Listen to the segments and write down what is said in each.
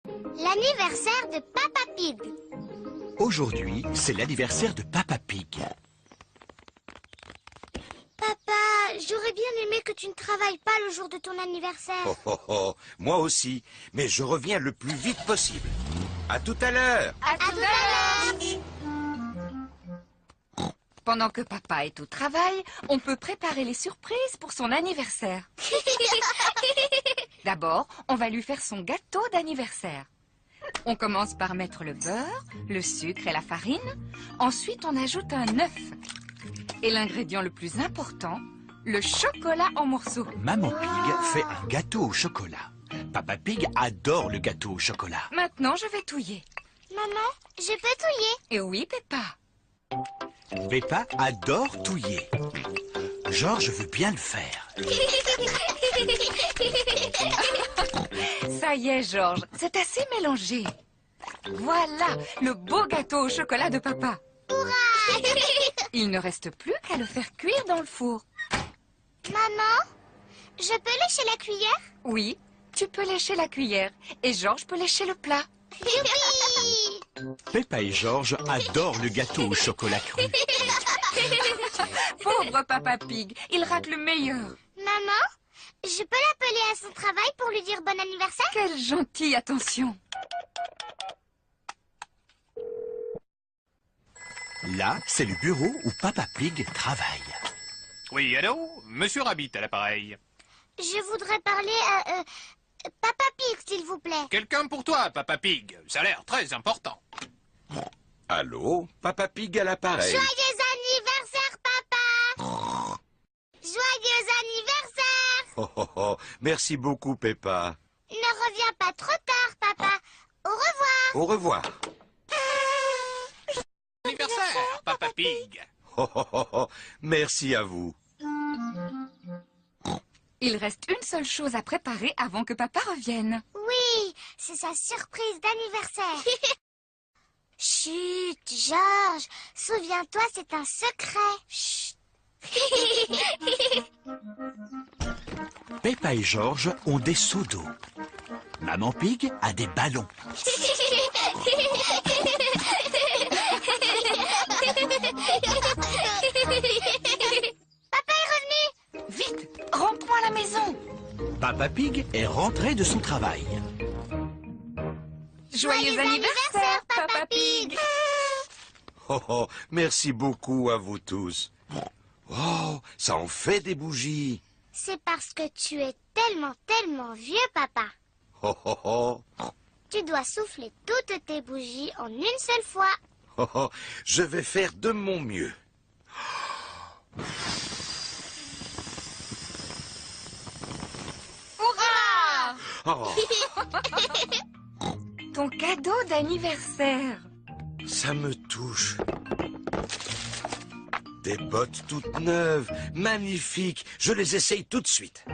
L'anniversaire de Papa Pig. Aujourd'hui, c'est l'anniversaire de Papa Pig. Papa, j'aurais bien aimé que tu ne travailles pas le jour de ton anniversaire. Oh, oh, oh, moi aussi, mais je reviens le plus vite possible. À tout à l'heure. À tout à l'heure. Pendant que papa est au travail, on peut préparer les surprises pour son anniversaire. D'abord, on va lui faire son gâteau d'anniversaire. On commence par mettre le beurre, le sucre et la farine. Ensuite, on ajoute un œuf. Et l'ingrédient le plus important, le chocolat en morceaux. Maman Pig fait un gâteau au chocolat. Papa Pig adore le gâteau au chocolat. Maintenant, je vais touiller. Maman, je peux touiller? Et oui, Peppa. Peppa adore touiller. Georges veut bien le faire. Ça y est, Georges, c'est assez mélangé. Voilà, le beau gâteau au chocolat de papa. Il ne reste plus qu'à le faire cuire dans le four. Maman, je peux lécher la cuillère? Oui, tu peux lécher la cuillère et Georges peut lécher le plat. Youpi! Peppa et Georges adorent le gâteau au chocolat cru. Pauvre Papa Pig, il rate le meilleur. Maman, je peux l'appeler à son travail pour lui dire bon anniversaire? Quelle gentille attention. Là, c'est le bureau où Papa Pig travaille. Oui, allô? Monsieur Rabbit à l'appareil. Je voudrais parler à Papa Pig, s'il vous plaît. Quelqu'un pour toi, Papa Pig. Ça a l'air très important. Allô, Papa Pig à l'appareil. Joyeux anniversaire, papa! Joyeux anniversaire! Oh, oh, oh, merci beaucoup, Peppa. Ne reviens pas trop tard, papa. Au revoir. Au revoir. Anniversaire, Papa Pig. Oh, oh, oh, oh, merci à vous. Il reste une seule chose à préparer avant que papa revienne. Oui, c'est sa surprise d'anniversaire. Chut, Georges, souviens-toi, c'est un secret. Chut. Peppa et Georges ont des seaux d'eau. Maman Pig a des ballons. Papa est revenu. Vite, rentrons à la maison. Papa Pig est rentré de son travail. Joyeux anniversaire, Papa Pig. Oh, oh, merci beaucoup à vous tous. Oh, ça en fait des bougies. C'est parce que tu es tellement, tellement vieux, papa. Oh, oh, oh. Tu dois souffler toutes tes bougies en une seule fois. Oh, oh, je vais faire de mon mieux. Hurrah! Oh, Ton cadeau d'anniversaire. ça me touche. Des bottes toutes neuves, magnifiques. Je les essaye tout de suite.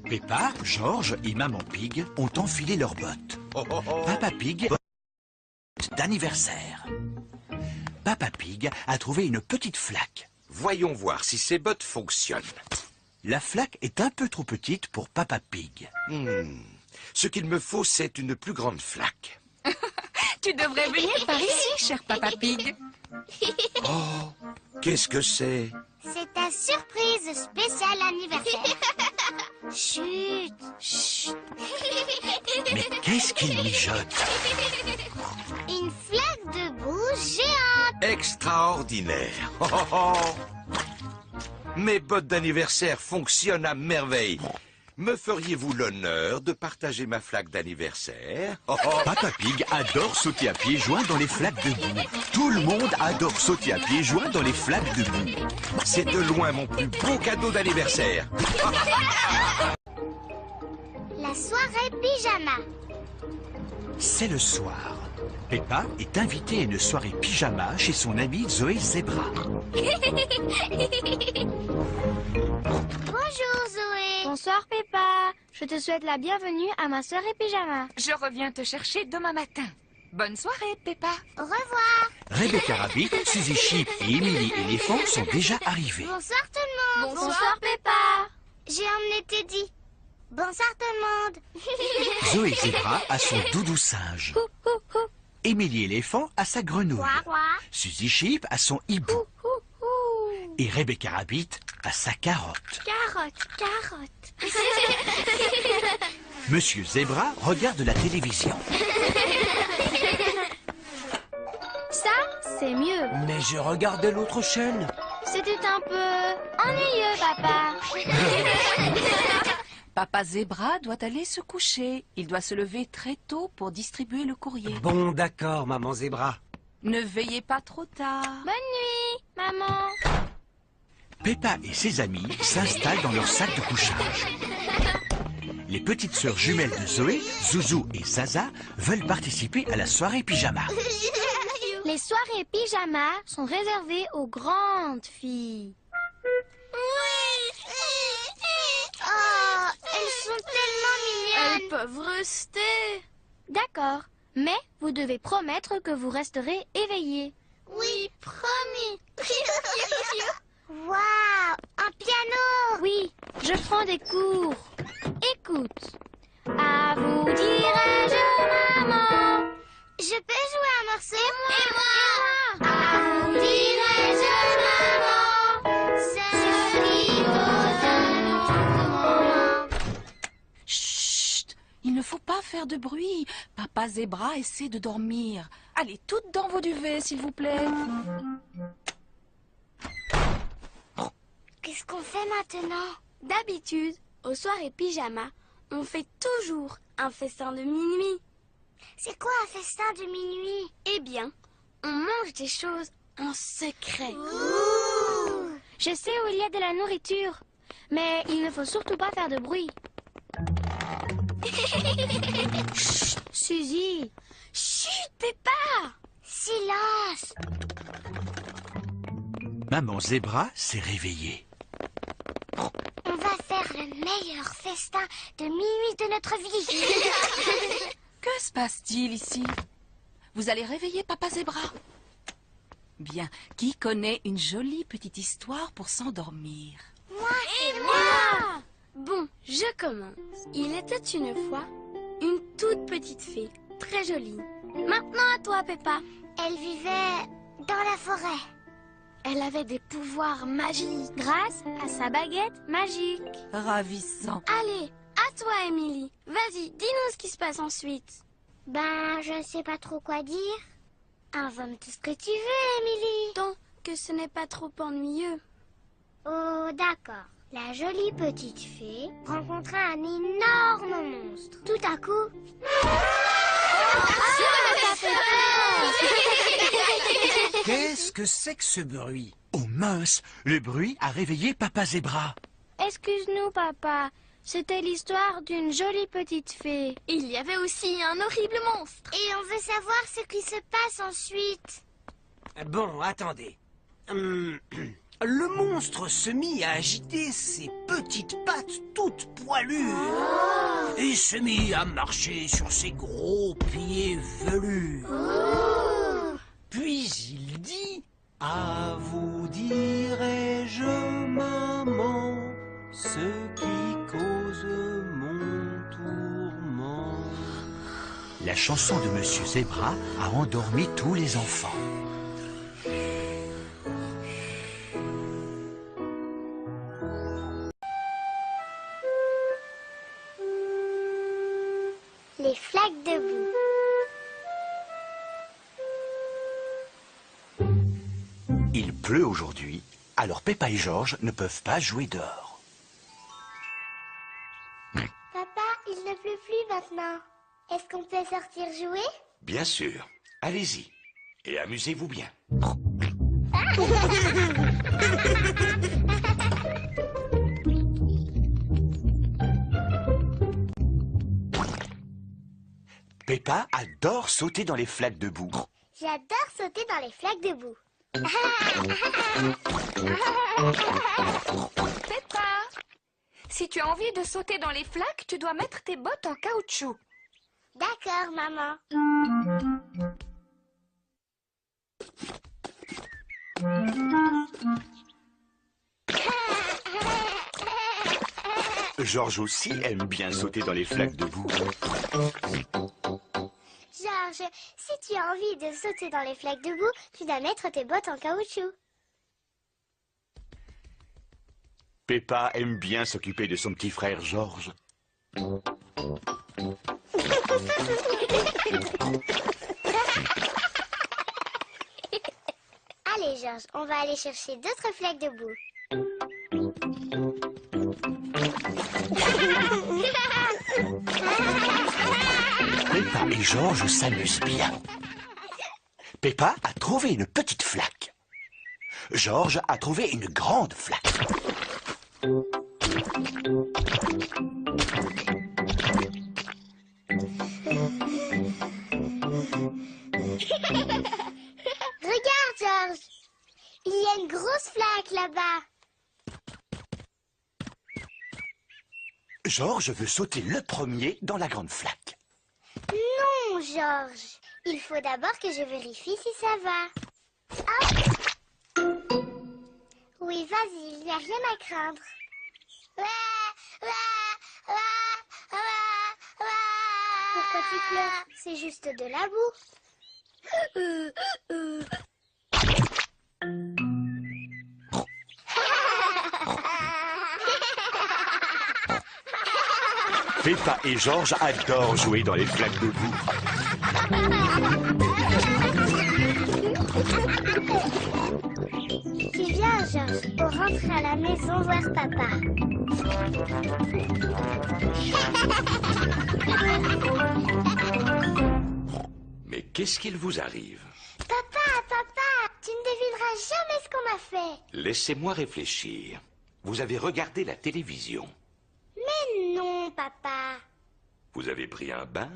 Peppa, Georges et Maman Pig ont enfilé leurs bottes. Oh, oh, oh. Papa Pig, bottes d'anniversaire. Papa Pig a trouvé une petite flaque. Voyons voir si ces bottes fonctionnent. La flaque est un peu trop petite pour Papa Pig. Ce qu'il me faut, c'est une plus grande flaque. Tu devrais venir par ici, cher Papa Pig. Oh, qu'est-ce que c'est? C'est ta surprise spéciale anniversaire. Chut, chut. Mais qu'est-ce qu'il mijote? Une flaque de boue géante. Extraordinaire. Oh, oh, oh. Mes bottes d'anniversaire fonctionnent à merveille. Me feriez-vous l'honneur de partager ma flaque d'anniversaire? Oh, oh. Papa Pig adore sauter à pieds joints dans les flaques de boue. Tout le monde adore sauter à pieds joints dans les flaques de boue. C'est de loin mon plus beau cadeau d'anniversaire. La soirée pyjama. C'est le soir. Peppa est invitée à une soirée pyjama chez son amie Zoé Zebra. Bonjour Zoé. Bonsoir Peppa, je te souhaite la bienvenue à ma soirée pyjama. Je reviens te chercher demain matin. Bonne soirée, Peppa. Au revoir. Rebecca Rabbit, Suzy Sheep et Emily Éléphant sont déjà arrivés. Bonsoir tout le monde. Bonsoir Peppa. J'ai emmené Teddy. Bonsoir tout le monde. Zoé Zébra a son doudou singe. Émilie Éléphant a sa grenouille. Quoi, quoi? Suzy Sheep a son hibou. Et Rebecca Rabbit a sa carotte. Carotte, carotte. Monsieur Zébra regarde la télévision. Ça, c'est mieux. Mais je regardais l'autre chaîne. C'était un peu ennuyeux, papa. Papa Zébra doit aller se coucher. Il doit se lever très tôt pour distribuer le courrier. Bon, d'accord, maman Zébra. Ne veillez pas trop tard. Bonne nuit, maman. Peppa et ses amis s'installent dans leur sac de couchage. Les petites sœurs jumelles de Zoé, Zouzou et Zaza, veulent participer à la soirée pyjama. Les soirées pyjama sont réservées aux grandes filles. Oh, elles sont tellement mignonnes. Elles peuvent rester. D'accord, mais vous devez promettre que vous resterez éveillés. Oui, promis. Waouh, un piano. Oui, je prends des cours. Écoute. À vous dirai-je, maman. Je peux jouer un morceau? Et moi. À vous dirai-je, maman, ce qui vaut un autre moment. Chut! Il ne faut pas faire de bruit. Papa Zébra essaie de dormir. Allez, toutes dans vos duvets, s'il vous plaît. Qu'est-ce qu'on fait maintenant? D'habitude, aux soirées pyjama, on fait toujours un festin de minuit. C'est quoi un festin de minuit? Eh bien, on mange des choses en secret. Ouh. Je sais où il y a de la nourriture, mais il ne faut surtout pas faire de bruit. Chut, Suzy. Chut, Peppa. Silence. Maman Zébra s'est réveillée. On va faire le meilleur festin de minuit de notre vie. Que se passe-t-il ici? Vous allez réveiller Papa Zébra? Bien, qui connaît une jolie petite histoire pour s'endormir? Moi et Moi. Bon, je commence. Il était une fois une toute petite fée, très jolie. Maintenant à toi, Peppa. Elle vivait dans la forêt. Elle avait des pouvoirs magiques grâce à sa baguette magique. Ravissant. Allez, à toi, Émilie. Vas-y, dis-nous ce qui se passe ensuite. Ben, je ne sais pas trop quoi dire. Invente tout ce que tu veux, Émilie. Tant que ce n'est pas trop ennuyeux. Oh, d'accord. La jolie petite fée rencontra un énorme monstre. Tout à coup... Qu'est-ce que c'est que ce bruit? Oh mince, le bruit a réveillé Papa Zébra. Excuse-nous, papa. C'était l'histoire d'une jolie petite fée. Il y avait aussi un horrible monstre. Et on veut savoir ce qui se passe ensuite. Bon, attendez. Le monstre se mit à agiter ses petites pattes toutes poilues et se mit à marcher sur ses gros pieds velus. Puis il dit: à vous dirai-je, maman, ce qui cause mon tourment. La chanson de Monsieur Zébra a endormi tous les enfants. Les flaques de boue. Il pleut aujourd'hui, alors Peppa et Georges ne peuvent pas jouer dehors. Papa, il ne pleut plus maintenant. Est-ce qu'on peut sortir jouer? Bien sûr. Allez-y. Et amusez-vous bien. Peppa adore sauter dans les flaques de boue. J'adore sauter dans les flaques de boue. Peppa, si tu as envie de sauter dans les flaques, tu dois mettre tes bottes en caoutchouc. D'accord, maman. Georges aussi aime bien sauter dans les flaques de boue. Georges, si tu as envie de sauter dans les flaques de boue, tu dois mettre tes bottes en caoutchouc. Peppa aime bien s'occuper de son petit frère Georges. Allez, Georges, on va aller chercher d'autres flaques de boue. Peppa et Georges s'amusent bien. Peppa a trouvé une petite flaque. Georges a trouvé une grande flaque. Regarde, Georges. Il y a une grosse flaque là-bas. Georges veut sauter le premier dans la grande flaque. Non, Georges. Il faut d'abord que je vérifie si ça va. Hop. Oui, vas-y, il n'y a rien à craindre. Pourquoi tu pleures? C'est juste de la boue. Peppa et Georges adorent jouer dans les flaques de boue. Tu viens, Georges, pour rentrer à la maison voir papa. Mais qu'est-ce qu'il vous arrive? Papa, tu ne devineras jamais ce qu'on m'a fait. Laissez-moi réfléchir. Vous avez regardé la télévision. Mais non, papa. Vous avez pris un bain?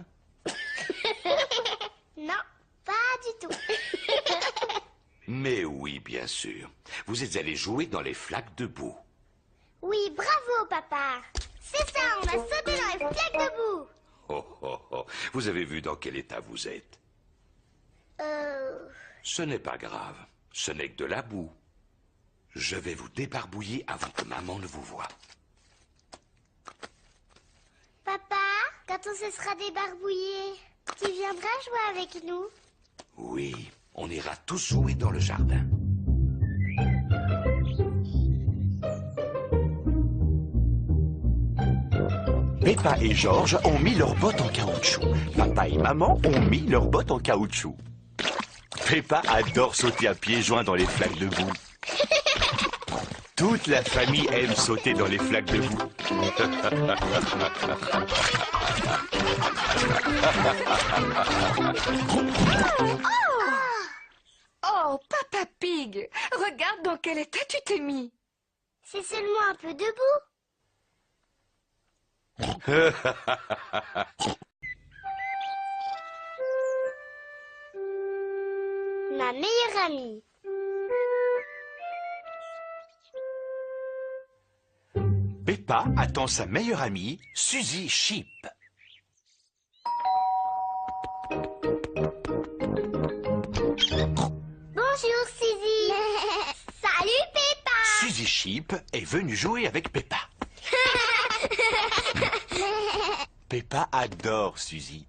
Non, pas du tout. Mais oui, bien sûr. Vous êtes allé jouer dans les flaques de boue. Oui, bravo, papa. C'est ça, on a sauté dans les flaques de boue. Oh, oh, oh. Vous avez vu dans quel état vous êtes? Ce n'est pas grave. Ce n'est que de la boue. Je vais vous débarbouiller avant que maman ne vous voie. Papa, quand on se sera débarbouillé, tu viendras jouer avec nous? Oui, on ira tous jouer dans le jardin. Peppa et Georges ont mis leurs bottes en caoutchouc. Papa et maman ont mis leurs bottes en caoutchouc. Peppa adore sauter à pieds joints dans les flaques de boue. Toute la famille aime sauter dans les flaques de boue. Oh, Papa Pig, regarde dans quel état tu t'es mis. C'est seulement un peu de boue. Ma meilleure amie. Peppa attend sa meilleure amie, Suzy Sheep. Bonjour, Suzy. Salut, Peppa. Suzy Sheep est venue jouer avec Peppa. Peppa adore Suzy.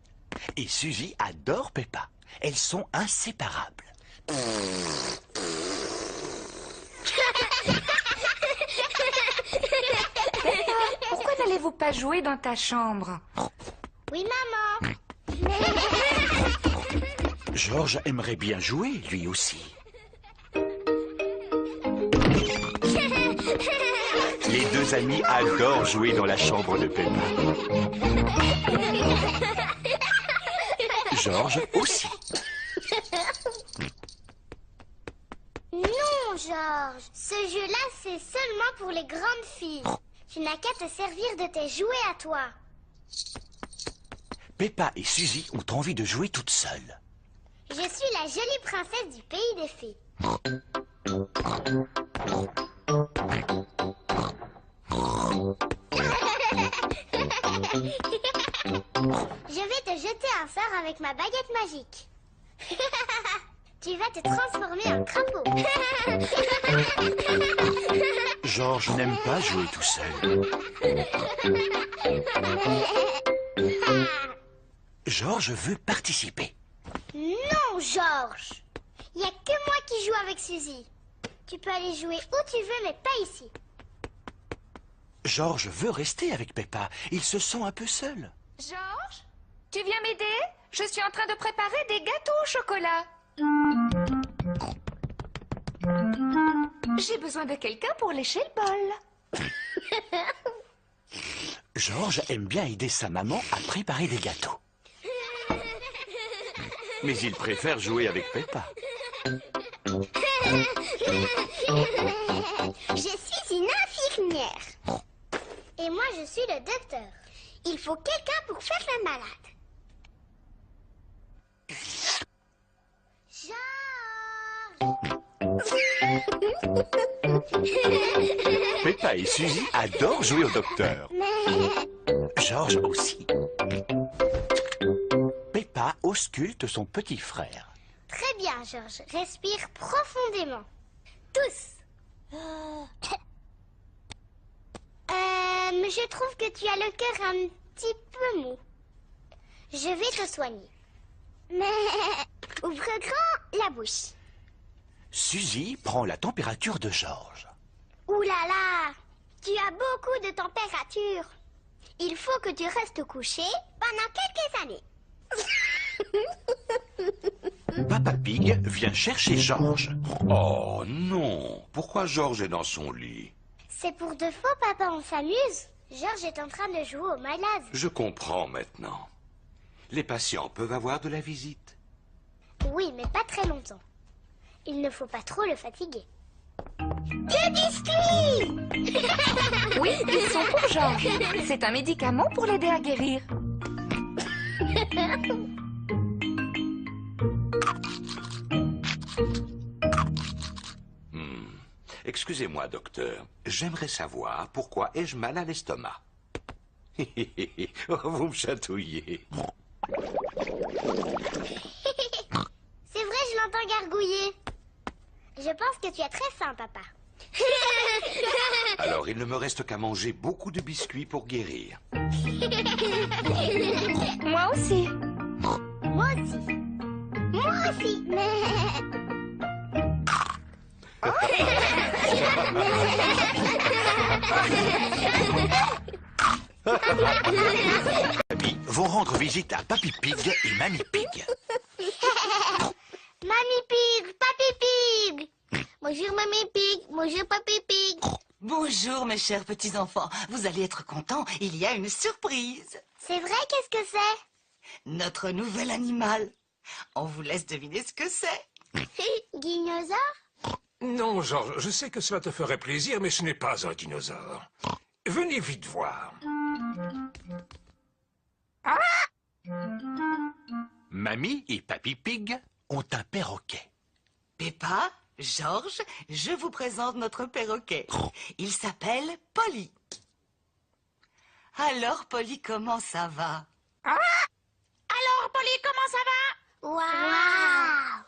Et Suzy adore Peppa. Elles sont inséparables. Pourquoi n'allez-vous pas jouer dans ta chambre? Oui, maman. Georges aimerait bien jouer, lui aussi. Les deux amis adorent jouer dans la chambre de Peppa. Georges aussi. Non, Georges. Ce jeu-là, c'est seulement pour les grandes filles. Tu n'as qu'à te servir de tes jouets à toi. Peppa et Suzy ont envie de jouer toutes seules. Je suis la jolie princesse du pays des fées. Je vais te jeter un sort avec ma baguette magique. Tu vas te transformer en crapaud. Georges n'aime pas jouer tout seul. Georges veut participer. Non, Georges. Il n'y a que moi qui joue avec Suzy. Tu peux aller jouer où tu veux, mais pas ici. Georges veut rester avec Peppa. Il se sent un peu seul. Georges, tu viens m'aider? Je suis en train de préparer des gâteaux au chocolat. J'ai besoin de quelqu'un pour lécher le bol. Georges aime bien aider sa maman à préparer des gâteaux. Mais il préfère jouer avec Peppa. Je suis une infirmière. Et moi, je suis le docteur. Il faut quelqu'un pour faire la malade. Georges. Peppa et Suzy adorent jouer au docteur. Georges aussi. Peppa ausculte son petit frère. Très bien, Georges. Respire profondément. Tous. Je trouve que tu as le cœur un petit peu mou. Je vais te soigner. Mais ouvre grand la bouche. Suzy prend la température de Georges. Ouh là là, tu as beaucoup de température. Il faut que tu restes couché pendant quelques années. Papa Pig vient chercher Georges. Oh non, pourquoi Georges est dans son lit? C'est pour de faux, papa, on s'amuse. Georges est en train de jouer au malade. Je comprends maintenant. Les patients peuvent avoir de la visite. Oui, mais pas très longtemps. Il ne faut pas trop le fatiguer. Des biscuits! Oui, ils sont pour Georges. C'est un médicament pour l'aider à guérir. Excusez-moi, docteur. J'aimerais savoir pourquoi ai-je mal à l'estomac. Oh, vous me chatouillez. C'est vrai, je l'entends gargouiller. Je pense que tu as très faim, papa. Alors, il ne me reste qu'à manger beaucoup de biscuits pour guérir. Moi aussi. Moi aussi. Moi aussi. Mais... Amis vont rendre visite à Papy Pig et Mamie Pig. Mamie Pig, Papy Pig. Bonjour Mamie Pig, bonjour Papy Pig. Bonjour mes chers petits-enfants, vous allez être contents, il y a une surprise. C'est vrai, qu'est-ce que c'est? Notre nouvel animal. On vous laisse deviner ce que c'est. Dinosaure? Non, Georges, je sais que cela te ferait plaisir, mais ce n'est pas un dinosaure. Venez vite voir. Mamie et Papy Pig ont un perroquet. Peppa, Georges, je vous présente notre perroquet. Il s'appelle Polly. Alors, Polly, comment ça va? Alors, Polly, comment ça va? Waouh!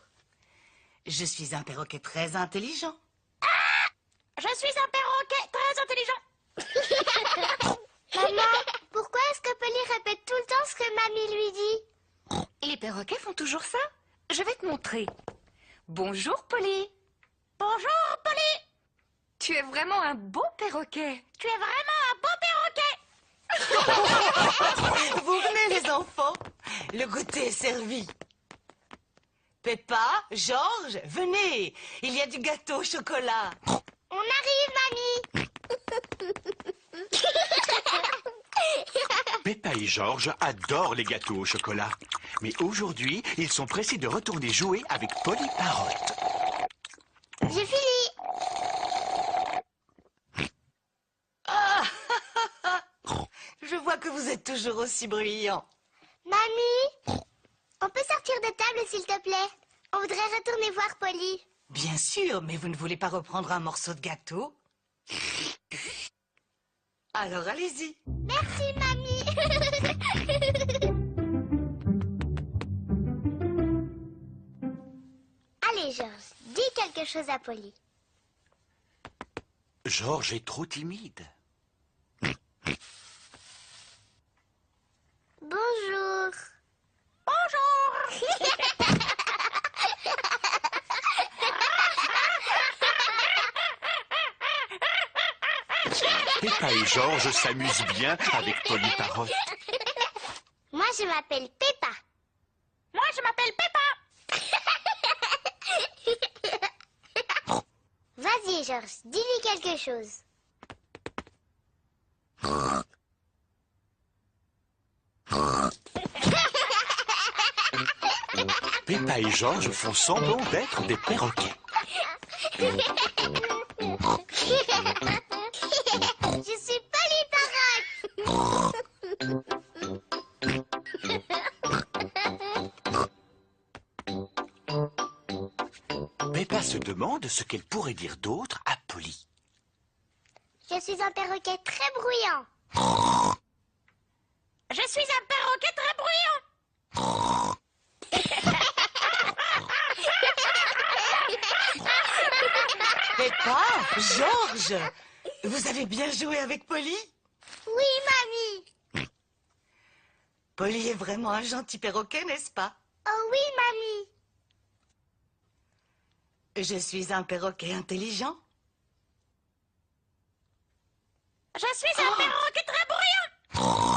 Je suis un perroquet très intelligent. Je suis un perroquet très intelligent. Maman, pourquoi est-ce que Polly répète tout le temps ce que mamie lui dit? Les perroquets font toujours ça. Je vais te montrer. Bonjour, Polly. Bonjour, Polly. Tu es vraiment un beau perroquet. Tu es vraiment un beau perroquet. Vous venez, les enfants. Le goûter est servi. Peppa, Georges, venez. Il y a du gâteau au chocolat. On arrive, mamie. Peppa et Georges adorent les gâteaux au chocolat. Mais aujourd'hui, ils sont pressés de retourner jouer avec Polly Parotte. J'ai fini. Je vois que vous êtes toujours aussi bruyants. Mamie, on peut sortir de table, s'il te plaît? On voudrait retourner voir Polly. Bien sûr, mais vous ne voulez pas reprendre un morceau de gâteau? Alors allez-y. Merci, mamie. Georges, dis quelque chose à Polly. Georges est trop timide. Bonjour. Peppa et Georges s'amusent bien avec Polly Parotte. Moi, je m'appelle Peppa. Moi, je m'appelle Peppa. Vas-y, Georges, dis-lui quelque chose. Peppa et Georges font semblant d'être des perroquets. Je suis Polly Parotte. Peppa se demande ce qu'elle pourrait dire d'autre à Polly. Je suis un perroquet très bruyant. Je suis un perroquet très bruyant. Peppa, Georges, vous avez bien joué avec Polly? Oui, mamie. Polly est vraiment un gentil perroquet, n'est-ce pas? Oh oui, mamie. Je suis un perroquet intelligent. Je suis un perroquet très bruyant.